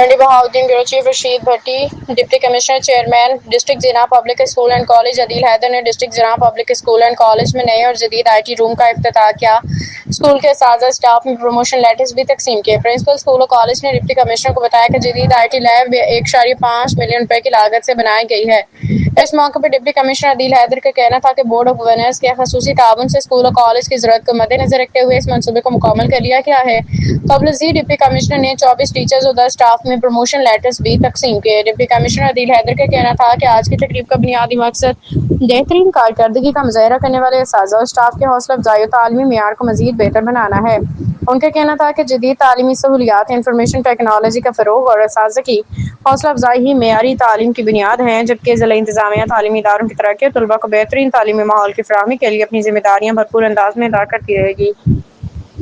ڈنڈی Bahauddin bureau chief Rashid بھٹی، deputy commissioner chairman district زیرا public school and college عدیل حیدر نے district زیرا پبلک اسکول اینڈ کالج میں نئے اور جدید آئی ٹی روم کا افتتاح کیا۔ اسکول کے اساتذہ اسٹاف میں پروموشن لیٹرز بھی تقسیم کیے۔ پرنسپل اسکول اور کالج نے ڈپٹی کمشنر کو بتایا کہ جدید آئی ٹی لیب 1.5 ملین روپے کی لاگت سے بنائی گئی ہے۔ اس موقع پر ڈپٹی کمشنر عدیل حیدر کا کہنا تھا کہ بورڈ آف گورنرز کے خصوصی تعاون سے اسکول اور کالج کی ضرورت کو مد نظر رکھتے ہوئے اس منصوبے کو مکمل کر لیا گیا ہے۔ قبل ازیں ڈپٹی کمشنر نے 24 ٹیچرز اور 10 اسٹاف میں پروموشن لیٹرز بھی تقسیم کیے۔ ڈپٹی کمشنر عدیل حیدر کا کہنا تھا کہ آج کی تقریب کا بنیادی مقصد بہترین کارکردگی کا مظاہرہ کرنے والے اساتذہ اور اسٹاف کی حوصلہ افزائی اور تعلیمی معیار کو مزید بہتر بنانا ہے۔ ان کا کہنا تھا کہ جدید تعلیمی سہولیات، انفارمیشن ٹیکنالوجی کا فروغ اور اساتذہ کی حوصلہ افزائی ہی معیاری تعلیم کی بنیاد ہیں، جبکہ ضلع انتظامیہ تعلیمی اداروں کی ترقی اور طلباء کو بہترین تعلیمی ماحول کی فراہمی کے لیے اپنی ذمہ داریاں بھرپور انداز میں ادا کرتی رہے گی۔